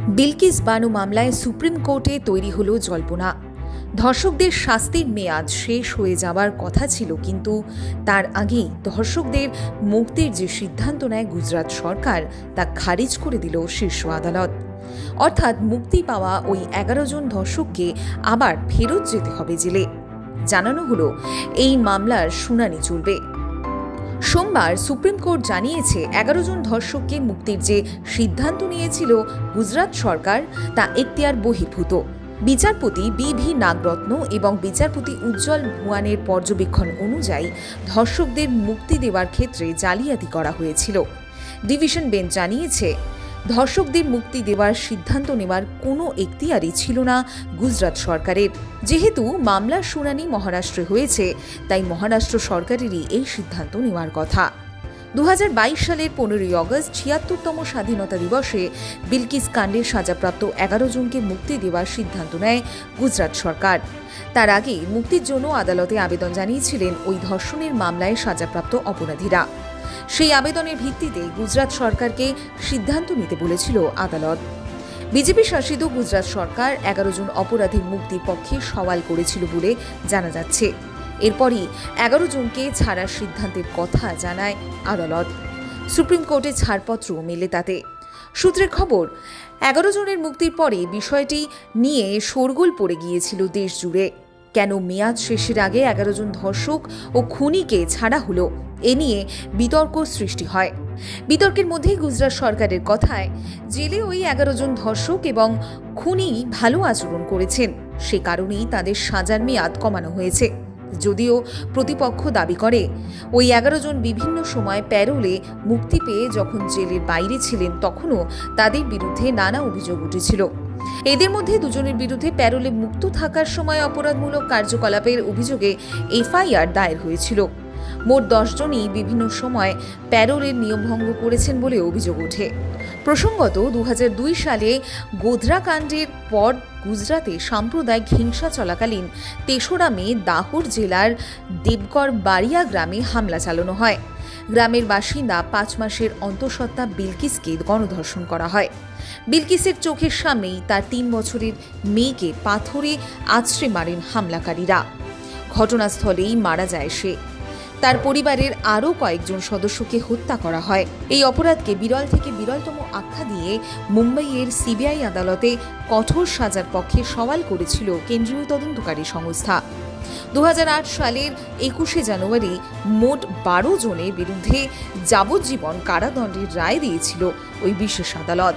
বিলকিস বানু মামলায় সুপ্রিম কোর্টে তৈরি হলো জল্পনা। ধর্ষকদের শাস্তির মেয়াদ শেষ হয়ে যাওয়ার কথা ছিল, কিন্তু তার আগেই ধর্ষকদের মুক্তির যে সিদ্ধান্ত নেয় গুজরাট সরকার, তা খারিজ করে দিল শীর্ষ আদালত। অর্থাৎ মুক্তি পাওয়া ওই 11 জন ধর্ষককে আবার ফেরত যেতে হবে জেলে। জানানো হলো এই মামলার শুনানি চলবে। সোমবার সুপ্রিম কোর্ট জানিয়েছে 11 জন ধর্ষককে মুক্তির যে সিদ্ধান্ত নিয়েছিল গুজরাট সরকার, তা এখতিয়ার বহির্ভূত। বিচারপতি বি.ভি. নাগরত্ন এবং বিচারপতি উজ্জ্বল ভুয়ানের পর্যবেক্ষণ অনুযায়ী ধর্ষকদের মুক্তি দেওয়ার ক্ষেত্রে জালিয়াতি করা হয়েছিল। ডিভিশন বেঞ্চ জানিয়েছে, ধর্ষকদের মুক্তি দেওয়ার সিদ্ধান্ত নেওয়ার কোনো এখতিয়ারই ছিল না গুজরাট সরকারের। যেহেতু মামলার শুনানি মহারাষ্ট্রে হয়েছে, তাই মহারাষ্ট্র সরকারেরই এই সিদ্ধান্ত নেওয়ার কথা। 2022 সালের 15ই অগস্ট 76তম স্বাধীনতা দিবসে বিলকিস কাণ্ডের সাজাপ্রাপ্ত 11 জনকে মুক্তি দেওয়ার সিদ্ধান্ত নেয় গুজরাট সরকার। তার আগে মুক্তির জন্য আদালতে আবেদন জানিয়েছিলেন ওই ধর্ষণের মামলায় সাজাপ্রাপ্ত অপরাধীরা। সেই আবেদনের ভিত্তিতে গুজরাট সরকারকে সিদ্ধান্ত নিতে বলেছিল আদালত। বিজেপি শাসিত গুজরাট সরকার 11 জন অপরাধীর মুক্তির পক্ষে সওয়াল করেছিল বলে জানা যাচ্ছে। এরপরই 11 জনকে ছাড়ার সিদ্ধান্তের কথা জানায় আদালত। সুপ্রিম কোর্টে ছাড়পত্র মেলে তাতে। সূত্রের খবর, 11 জনের মুক্তির পরে বিষয়টি নিয়ে শোরগোল পড়ে গিয়েছিল দেশ জুড়ে। কেন মেয়াদ শেষের আগে 11 জন ধর্ষক ও খুনিকে ছাড়া হলো, এ নিয়ে বিতর্ক সৃষ্টি হয়। বিতর্কের মধ্যেই গুজরাট সরকারের কথায়, জেলে ওই 11 জন ধর্ষক এবং খুনি ভালো আচরণ করেছেন, সে কারণেই তাদের সাজার মেয়াদ কমানো হয়েছে। যদিও প্রতিপক্ষ দাবি করে, ওই 11 জন বিভিন্ন সময় প্যারোলে মুক্তি পেয়ে যখন জেলের বাইরে ছিলেন, তখনও তাদের বিরুদ্ধে নানা অভিযোগ উঠেছিল। এদের মধ্যে 2 জনের বিরুদ্ধে প্যারোলে মুক্ত থাকার সময় অপরাধমূলক কার্যকলাপের অভিযোগে এফআইআর দায়ের হয়েছিল। মোট 10 জনই বিভিন্ন সময় প্যারোলের নিয়মভঙ্গ করেছেন বলে অভিযোগ ওঠে। প্রসঙ্গত, 2002 সালে গোধরা কাণ্ডের পর গুজরাতে সাম্প্রদায়িক হিংসা চলাকালীন 3রা মে দাহোর জেলার দেবগড় বাড়িয়া গ্রামে হামলা চালানো হয়। গ্রামের বাসিন্দা 5 মাসের অন্তঃসত্ত্বা বিলকিসকে গণধর্ষণ করা হয়। বিলকিসের চোখের সামনেই তার 3 বছরের মেয়েকে পাথরে আছড়ে মারেন হামলাকারীরা। ঘটনাস্থলেই মারা যায় সে। তার পরিবারের আরও কয়েকজন সদস্যকে হত্যা করা হয়। এই অপরাধকে বিরল থেকে বিরলতম আখ্যা দিয়ে মুম্বাইয়ের সিবিআই আদালতে কঠোর সাজার পক্ষে সওয়াল করেছিল কেন্দ্রীয় তদন্তকারী সংস্থা। 2008 সালের 21শে জানুয়ারি মোট 12 জনের বিরুদ্ধে যাবজ্জীবন কারাদণ্ডের রায় দিয়েছিল ওই বিশেষ আদালত।